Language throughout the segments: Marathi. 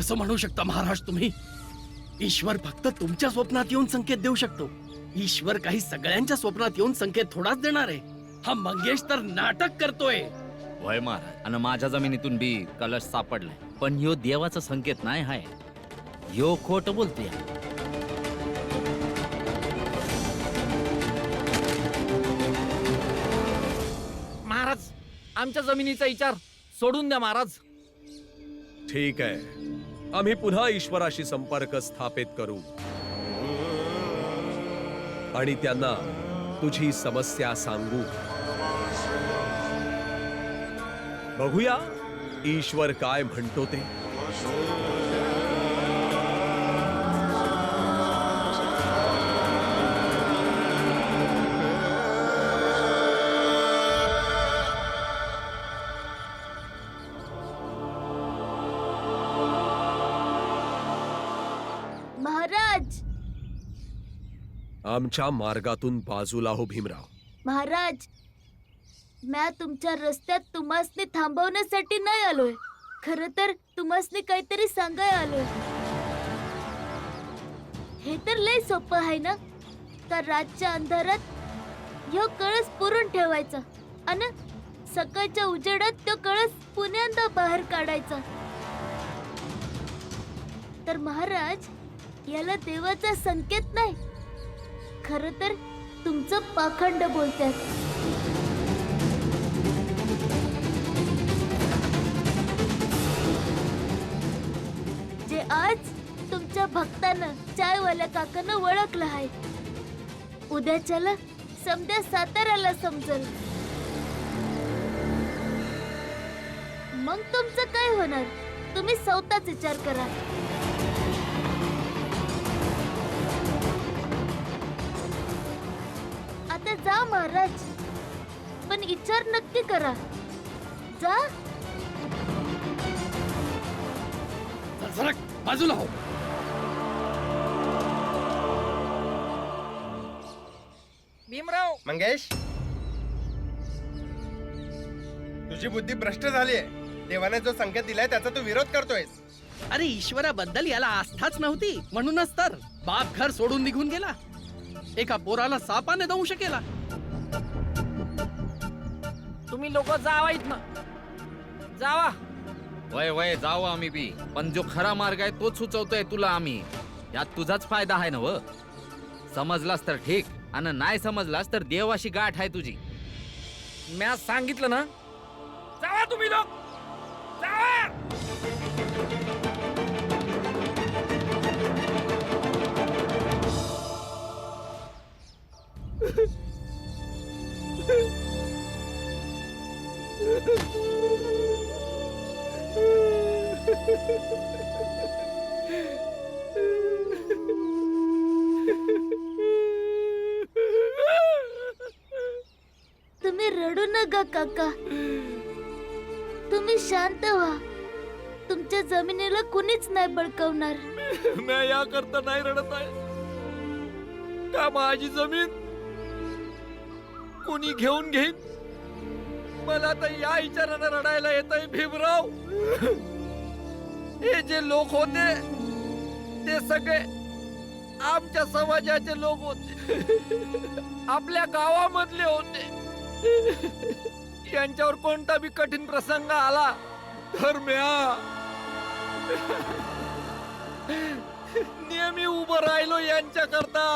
कसं म्हणू शकता महाराज तुम्ही? ईश्वर फक्त तुमच्या स्वप्नात येऊन संकेत देऊ शकतो. ईश्वर काही सगळ्यांच्या स्वप्नात येऊन संकेत थोडाच देणार आहे. हा मंगेश तर नाटक करतोय. वय महाराज, आणि माझ्या जमिनीतून बी कलश सापडलाय, पण ह्यो देवाचा संकेत नाही हाय. ह्यो खोट बोलतोय. महाराज, आमच्या जमिनीचा विचार सोडून द्या महाराज. ठीक आहे, आम्ही पुन्हा ईश्वराशी संपर्क स्थापित करू आणि त्यांना तुझी समस्या सांगू. बघूया ईश्वर काय म्हणतो ते. महाराज, आमच्या मार्गातून बाजूला हो भीमराव. महाराज, म्या तुमच्या रस्त्यात तुम्हासनी थांबवण्यासाठी नाही आलोय. खर तर तुम्हासनी काहीतरी सांगाय आलोय. हे तर लय सोपं आहे ना, का रातच्या अंधारात ह्यो कळस पुरून ठेवायचा आणि सकाळच्या उजेडात तो कळस पुण्यांदा बाहेर काढायचा. तर महाराज, याला देवाचा संकेत नाही, खरं तर तुमचं पाखंड बोलतात. जे आज तुमच्या भक्तानं चायवाल्या काकानं ओळखलं आहे, उद्याच्याला समद्या साताऱ्याला समजल. मग तुमचं काय होणार? तुम्ही स्वतःच विचार करा. आता जा महाराज, पण विचार नक्की करा. जा. सरक बाजूला हो. भीमराव, मंगेश, तुझी बुद्धी भ्रष्ट झाली आहे. देवाने जो संकेत दिलाय त्याचा तू विरोध करतोयस. अरे ईश्वराबद्दल याला आस्थाच नव्हती, म्हणूनच तर बाप घर सोडून निघून गेला. एका पोराला सापाने दंश केला. तुम्ही लोक जावा इथनं, जावा. वय वय जाऊ आम्ही बी, पण जो खरा मार्ग आहे तोच सुचवतोय तुला आम्ही. यात तुझाच फायदा आहे ना व. समजलास तर ठीक, आणि नाही समजलास तर देवाशी गाठ आहे तुझी. म्या सांगितलं ना, जावा तुम्ही लोक, जावा. तुम्ही रडू नका काका, तुम्ही शांत व्हा. तुमच्या जमिनीला कुणीच नाही बळकवणार. म्या या करता नाही रडत आहे का माझी जमीन कोणी घेऊन घेईन. मला तर या विचाराने रडायला येत आहे भीमराव. हे जे लोक होते ते सगळे आमच्या समाजाचे लोक होते, आपल्या गावामधले होते. यांच्यावर कोणता बी कठीण प्रसंग आला तर म्या नेहमी उभं राहिलो यांच्या करता.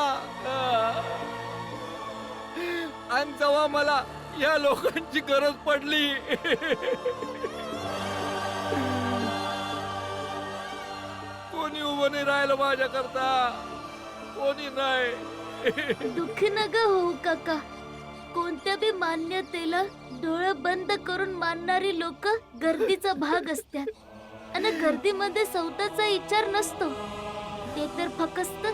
आणि जेव्हा मला या लोकांची गरज पडली, कोणी उभं नाही राहिलं माझ्या करता, कोणी नाही. दुःखी नका होऊ काका. कोणत्या बी मान्यतेला डोळे बंद करून मानणारी लोक गर्दीचा भाग असतात, आणि गर्दीमध्ये स्वतःचा विचार नसतो. ते तर फक्त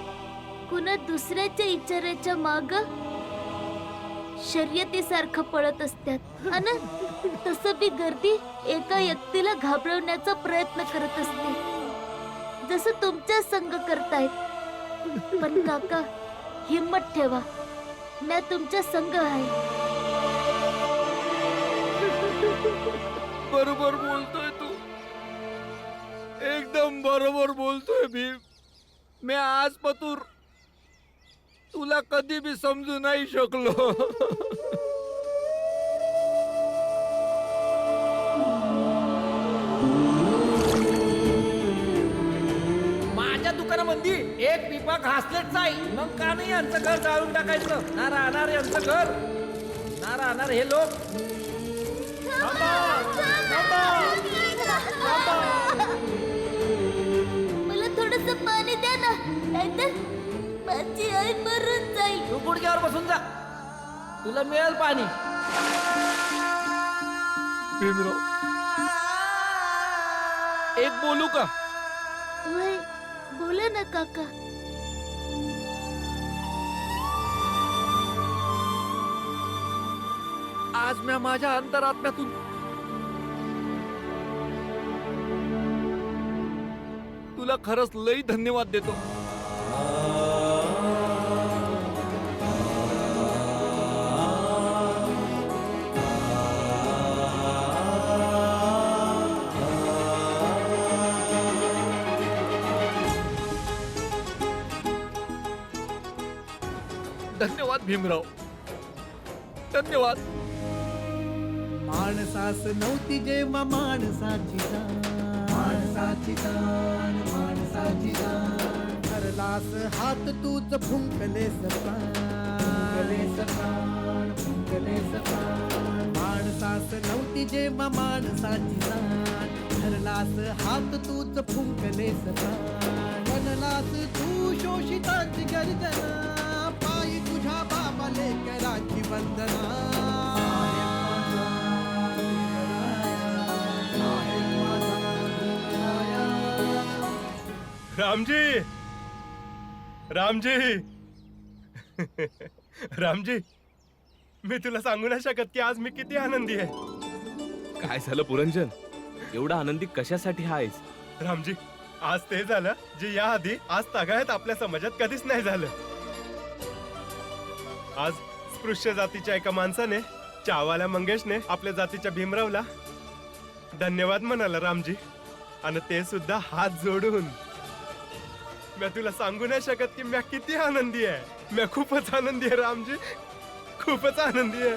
कुणा दुसऱ्याच्या विचाराच्या माग शर्यतीसारखं पळत असतात. आणि तसं बी गर्दी एका व्यक्तीला घाबरवण्याचा प्रयत्न करत असते, जसं तुमच्या संग करतायत. पण काका, हिम्मत ठेवा, मी तुमच्या संग आहे. बरोबर बोलतोय तू, एकदम बरोबर बोलतोय भीम. मी आज पतूर तुला कधी बी समजू नाही शकलो. माझ्या दुकानामध्ये एक पिपा घासलेटचा आहे. मग का नाही यांचं घर जाळून टाकायचं? ना राहणार यांचं घर, ना राहणार हे लोक. मला थोडस पाणी द्या ना, नाहीतर माझी आई मरून जाईल. तू गुडघ्यावर बसून जा, तुला मिळेल पाणी. भीमराव, एक बोलू का? वय, बोला ना काका. आज मी माझ्या अंतरात्म्यातून तुला खरंच लई धन्यवाद देतो. धन्यवाद भीमराव, धन्यवाद. माणसास नव्हती जेव्हा माणसाची जाण, माणसाची जाण, माणसाची जाण. धरलास हात तूच फुंकलेस प्राण, फुंकलेस प्राण, फुंकलेस प्राण. माणसास नव्हती जेव्हा माणसाची जाण, धरलास हात तूच फुंकलेस प्राण. बनलास तू शोषितांची गर्जना, पायी तुझ्या बाबा लेकराची वंदना. रामजी, रामजी, रामजी, मी तुला सांगू नाही शकत की आज मी किती आनंदी आहे. काय झालं पुरंजन? एवढा आनंदी कशासाठी आहेस? रामजी, आज ते झालं जे याआधी आज तागायत आपल्या समाजात कधीच नाही झालं. आज स्पृश्य जातीच्या एका माणसाने, चावाल्या मंगेशने आपल्या जातीच्या भीमरावला धन्यवाद म्हणाला रामजी, आणि ते सुद्धा हात जोडून. मी तुला सांगू नाही शकत की मी किती आनंदी आहे. मी खूपच आनंदी आहे रामजी, खूपच आनंदी आहे.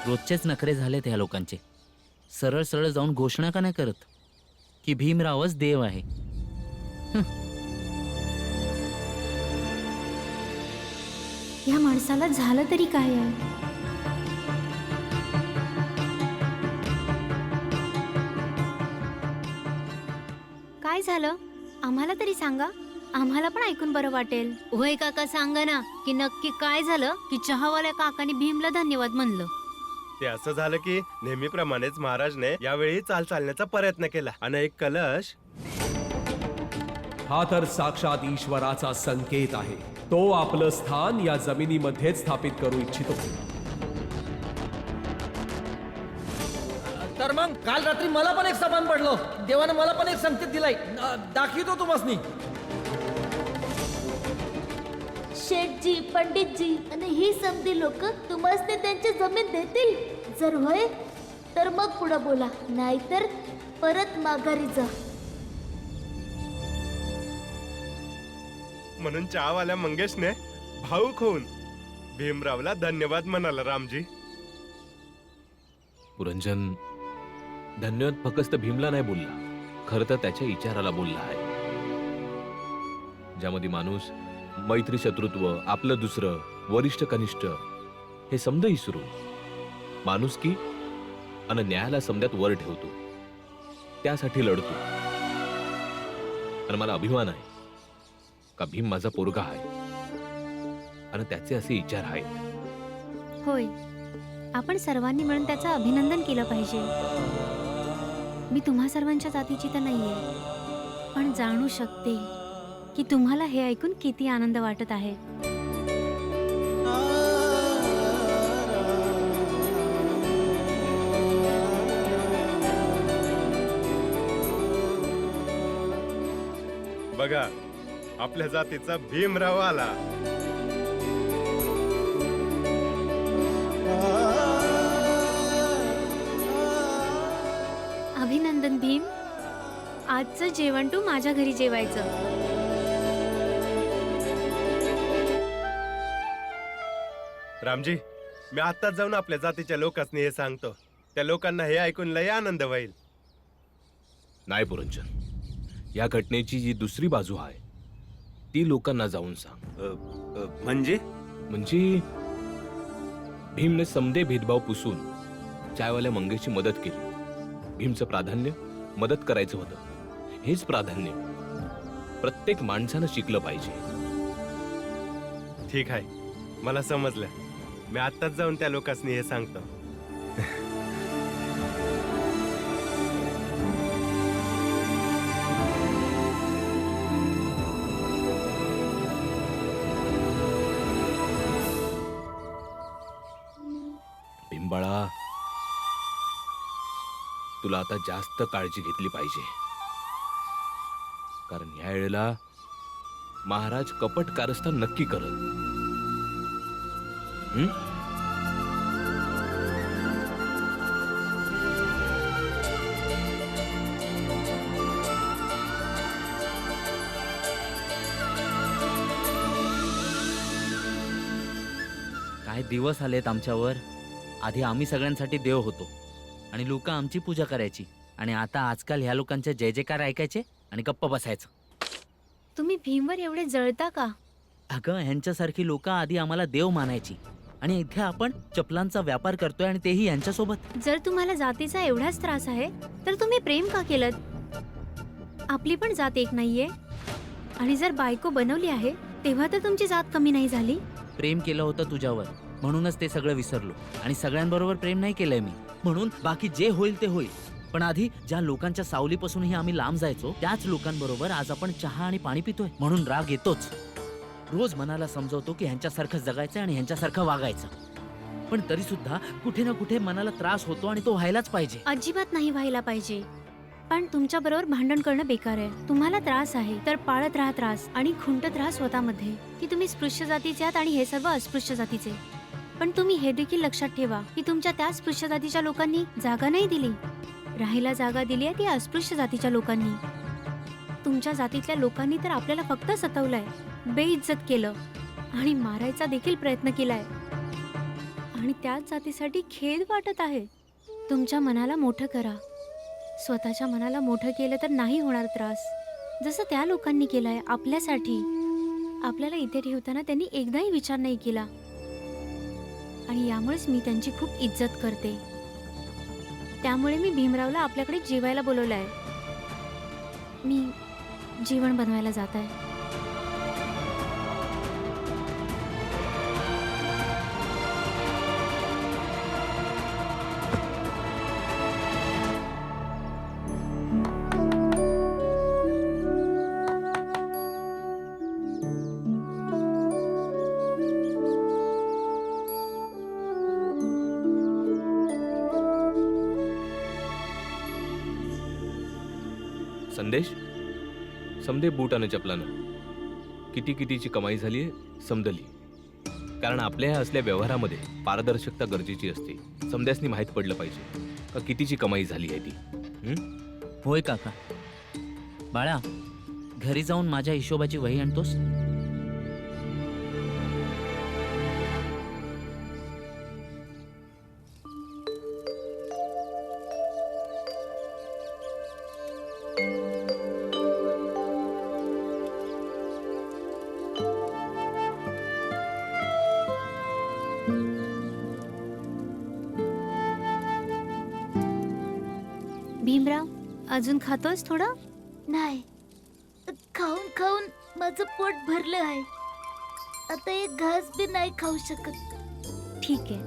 रोजचेच नखरे झालेत ह्या लोकांचे. सरळ सरळ जाऊन घोषणा का नाही करत की भीमरावच देव आहे? या माणसाला झालं तरी काय आहे? काय झालं आम्हाला तरी सांगा, आम्हाला पण ऐकून बरं वाटेल. होय काका, सांगा ना की नक्की काय झालं की चहावाल्या काकाने भीमला धन्यवाद म्हणलं. ते असं झालं की नेहमीप्रमाणेच महाराजने यावेळी चाल चालण्याचा प्रयत्न केला, आणि एक कलश. हा तर साक्षात ईश्वराचा संकेत आहे. तो आपलं स्थान या जमिनीमध्ये स्थापित करू इच्छितो. तर मग काल रात्री मला पण एक सपान पडलो. देवानं मला पण एक संकेत दिलाय, दाखवतो तुम्हासनी. शेठजी, पंडितजी आणि ही समधी लोक तुम्हाला त्यांची जमीन देतील. जर होय तर मग पुढे बोला, नाहीतर परत माघारी जा. म्हणून चहावाल्या मंगेशने भाऊक होऊन भीमरावला धन्यवाद म्हणाला रामजी. पुरंजन, धन्यवाद फक्त भीमला नाही बोलला, खरं तर त्याच्या विचाराला बोलला आहे, ज्यामध्ये माणूस मैत्री, शत्रुत्व, आपलं दुसरं, वरिष्ठ कनिष्ठ हे समज विसरून माणुसकी आणि न्यायाला समजात वर ठेवतो. त्यासाठी लढतो. आणि मला अभिमान आहे का भीम माझा पोरगा आहे आणि त्याचे असे विचार आहेत. होय, आपण सर्वांनी मिळून त्याचं अभिनंदन केलं पाहिजे. मी तुम्हा सर्वांच्या जातीची तर नाहीये, पण जाणू शकते की तुम्हाला हे ऐकून किती आनंद वाटत आहे. बघा, आपल्या जातीचा भीमराव आला. आजचं जेवण तू माझ्या घरी जेवायचं. रामजी, मी आत्ताच जाऊन आपल्या जातीच्या लोकांनी हे सांगतो. त्या लोकांना हे ऐकून लय आनंद होईल. नाही पुरंजन, या घटनेची जी दुसरी बाजू आहे ती लोकांना जाऊन सांग. म्हणजे म्हणजे भीमने समदे भेदभाव पुसून चायवाल्या मंगेशची मदत केली. भीमचं प्राधान्य मदत करायचं होतं. हेच प्राधान्य प्रत्येक माणसानं शिकलं पाहिजे. ठीक आहे, मला समजलं. मी आत्ताच जाऊन त्या लोकांनी हे सांगतो. भीमबाळा, तुला आता जास्त काळजी घेतली पाहिजे, कारण या वेळेला महाराज कपट कारस्थान नक्की करत. काय दिवस आलेत आमच्यावर. आधी आम्ही सगळ्यांसाठी देव होतो आणि लोक आमची पूजा करायची, आणि आता आजकाल ह्या लोकांचे जय जयकार ऐकायचे आणि गप्प बसायचं. तुम्ही भीमवर एवढे जळता का? अगं, ह्यांच्यासारखी लोक आधी आम्हाला देव मानायची, आणि इथे आपण चपलांचा व्यापार करतोय, आणि तेही यांच्यासोबत. जर तुम्हाला जातीचा एवढाच त्रास आहे तर तुम्ही प्रेम का केलं? आपली पण जात एक नाहीये, आणि जर बायको बनवली आहे तेव्हा तर तुमची जात कमी नाही झाली. प्रेम केलं होतं तुझ्यावर, म्हणूनच ते सगळं विसरलो, आणि सगळ्यांबरोबर प्रेम नाही केलंय मी, म्हणून बाकी जे होईल ते होईल. पण आधी ज्या लोकांच्या सावलीपासूनही आम्ही लांब जायचो त्याच लोकांबरोबर आज आपण चहा आणि पाणी पितोय, म्हणून राग येतोच. रोज मनाला समजवतो की ह्यांच्यासारखं जगायचं आणि ह्यांच्यासारखं वागायचं, पण तरी सुद्धा कुठे ना कुठे मनाला त्रास होतो, आणि तो व्हायलाच पाहिजे. अजिबात नाही व्हायला पाहिजे. पण तुमच्या बरोबर भांडण करणं बेकार आहे. तुम्हाला त्रास आहे तर पाळत राहा त्रास, आणि खुंटत राहा स्वतःमध्ये की तुम्ही स्पृश्य जातीचे आहात आणि हे सर्व अस्पृश्य जातीचे. पण तुम्ही हे देखील लक्षात ठेवा की तुमच्या त्या स्पृश्य जातीच्या लोकांनी जागा नाही दिली, राहायला जागा दिली आहे ती अस्पृश्य जातीच्या लोकांनी. तुमच्या जातीतल्या लोकांनी तर आपल्याला फक्त सतवलंय, बेइज्जत केलं आणि मारायचा देखील प्रयत्न केलाय, आणि त्याच जातीसाठी खेद वाटत आहे. तुमच्या मनाला मोठं करा. स्वतःच्या मनाला मोठं केलं तर नाही होणार त्रास, जसं त्या लोकांनी केलाय आपल्यासाठी. आपल्याला इथे ठेवताना त्यांनी एकदाही विचार नाही केला, आणि यामुळेच मी त्यांची खूप इज्जत करते. त्यामुळे मी भीमरावला आपल्याकडे जेवायला बोलवलंय. मी जेवण बनवायला जात आहे. संदेश, समदे बूट आणि चपलानं कितीची कमाई झालीये समजली. कारण आपल्या ह्या असल्या व्यवहारामध्ये पारदर्शकता गरजेची असते. समद्यासनी माहीत पडलं पाहिजे का कितीची कमाई झाली आहे ती. होय काका. बाळा, घरी जाऊन माझ्या हिशोबाची वही आणतोस? भीमराव, अजून खातोस थोडं? नाही, खाऊन खाऊन माझं पोट भरलं आहे. आता एक घास बी नाही खाऊ शकत. ठीक आहे.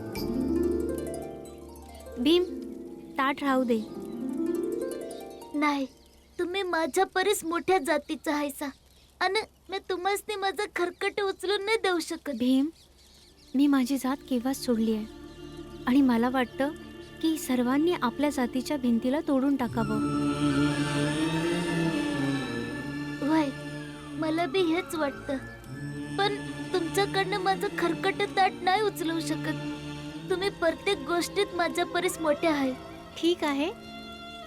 भीम, ताट राहू दे. नाही, तुम्ही माझ्या परीस मोठ्या जातीचा आहेसा, आणि मी तुम्हाला माझं खरकट उचलून नाही देऊ शकत. भीम, मी माझी जात केव्हाच सोडली आहे, आणि मला वाटतं की सर्वांनी आपल्या जातीच्या भिंतीला तोडून टाकावं. वय, मला बी हेच वाटतं, पण तुमच्याकडनं माझं खरकट ताट नाही उचलू शकत. तुम्ही प्रत्येक गोष्टीत माझ्या परीस मोठे आहे. ठीक आहे,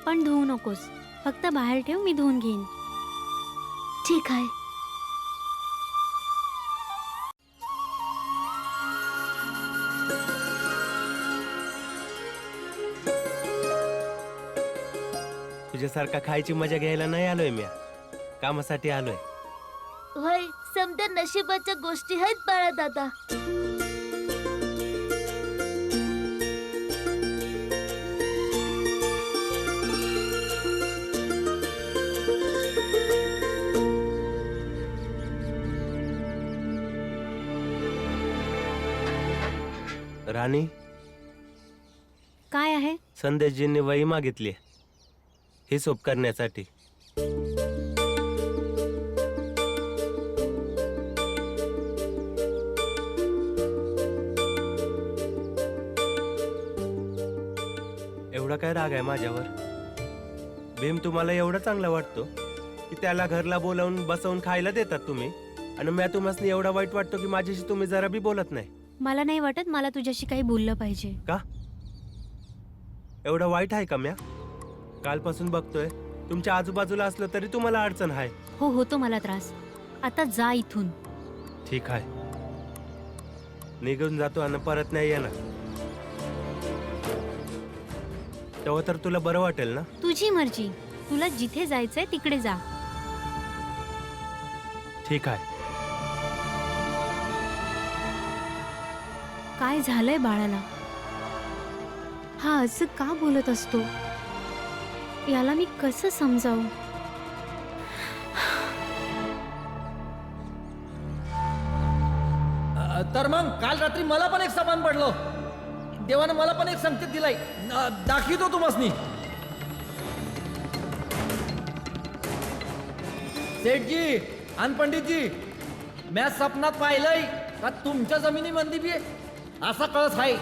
पण धुवू नकोस. फक्त बाहेर ठेव, मी धुवून घेईन. ठीक आहे. तुझ्यासारखा खायची मजा घ्यायला नाही आलोय मी, कामासाठी आलोय. होय, समजा नशिबाच्या गोष्टी आहेत बाळा दादा. राणी, काय आहे? संदेशजींनी वही मागितली हे सोप करण्यासाठी. एवढा काय राग आहे माझ्यावर? भीम तुम्हाला एवढा चांगला वाटतो की त्याला घरला बोलावून बसवून खायला देतात तुम्ही, आणि मी तुम्हाला एवढा वाईट वाटतो की माझ्याशी तुम्ही जरा बी बोलत नाही. मला नाही वाटत मला तुझ्याशी काही बोललं पाहिजे. का? एवढं वाईट आहे का म्या? कालपासून बघतोय तुमच्या आजूबाजूला असलं तरी तुम्हाला अडचण आहे. हो, होतो मला त्रास. आता जा इथून. ठीक आहे, निघून जातो आणि परत नाही येणार. तेव्हा तर तुला बरं वाटेल ना? तुझी मर्जी, तुला जिथे जायचंय तिकडे जा. ठीक आहे. काय झालंय बाळाला? हा असं का बोलत असतो? याला मी कसं समजावू? तर मग काल रात्री मला पण एक सामान पडलं. देवानं मला पण एक संकेत दिलाय, दाखवतो तुम्हासनी. सेठजी आणि पंडितजी, म्या सपनात पाहिलंय का तुमच्या जमिनीमध्ये बी असा कळस आहे.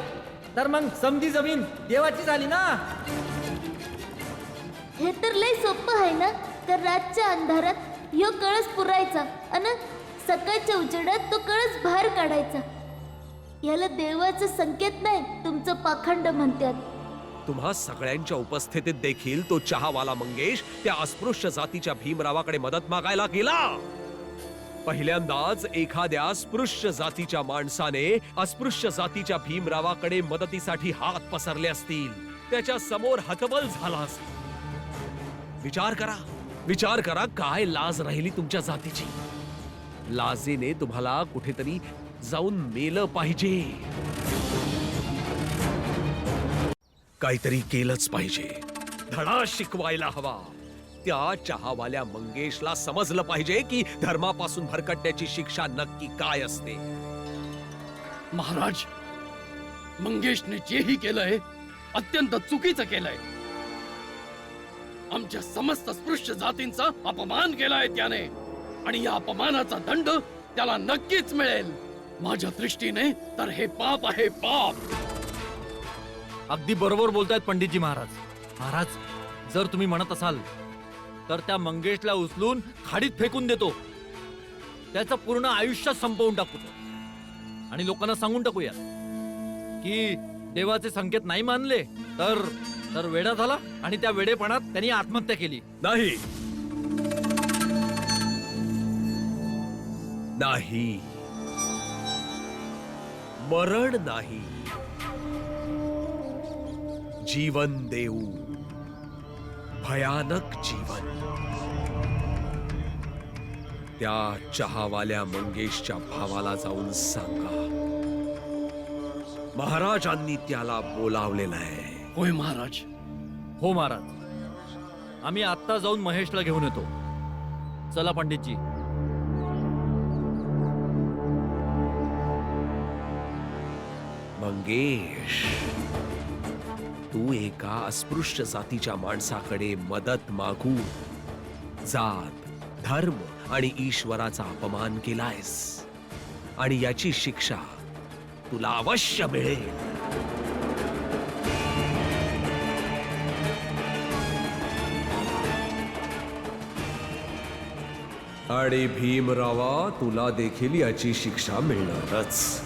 तर मग समधी जमीन देवाची झाली ना. हे तर लय सोपं आहे ना. तर रातच्या अंधारात ह्यो कळस पुरायचा आणि सकाळच्या उजेडात तो कळस बाहेर काढायचा. याला देवाचा संकेत नाही, तुमचं पाखंड म्हणतात. तुम्हा सगळ्यांच्या उपस्थितीत देखील तो चहावाला मंगेश त्या अस्पृश्य जातीच्या भीमरावाकडे मदत मागायला गेला. पहिल्यांदाच एखाद्या स्पृश्य जातीच्या माणसाने अस्पृश्य जातीच्या भीमरावाकडे मदतीसाठी हात पसरले असतील, त्याच्या समोर हतबल झाला असता. विचार करा काय लाज राहिली तुमच्या जातीची. लाजेने तुम्हाला कुठेतरी जाऊन मेलं पाहिजे. काहीतरी केलंच पाहिजे. धडा शिकवायला हवा. त्या चहावाल्या मंगेशला समजलं पाहिजे की धर्मापासून भरकटण्याची शिक्षा नक्की काय असते. महाराज, मंगेशने जेही केलंय अत्यंत चुकीचं केलंय. आमच्या समस्त स्पृश्य जातींचा अपमान केलाय त्याने, आणि या अपमानाचा दंड त्याला नक्कीच मिळेल. माझ्या दृष्टीने तर हे पाप आहे, पाप. अगदी बरोबर बोलतायत पंडितजी महाराज. महाराज, जर तुम्ही म्हणत असाल तर त्या मंगेशला उचलून खाडीत फेकून देतो. त्याचं पूर्ण आयुष्य संपवून टाकू आणि लोकांना सांगून टाकूया की देवाचे संकेत नाही मानले तर वेडा झाला आणि त्या वेडेपणात त्यांनी आत्महत्या केली. नाही, मरण नाही, जीवन देऊ, भयानक जीवन. त्या चहावाल्या मंगेशच्या भावाला जाऊन सांगा, महाराजांनी त्याला बोलावलेलं आहे. होय महाराज. हो महाराज, आम्ही आत्ता जाऊन महेशला घेऊन येतो. चला पंडितजी. मंगेश, तू एका अस्पृश्य जातीच्या माणसाकडे मदत मागू जात, धर्म आणि ईश्वराचा अपमान केलायस, आणि याची शिक्षा तुला अवश्य मिळेल. आणि भीमरावा, तुला देखील याची शिक्षा मिळणारच.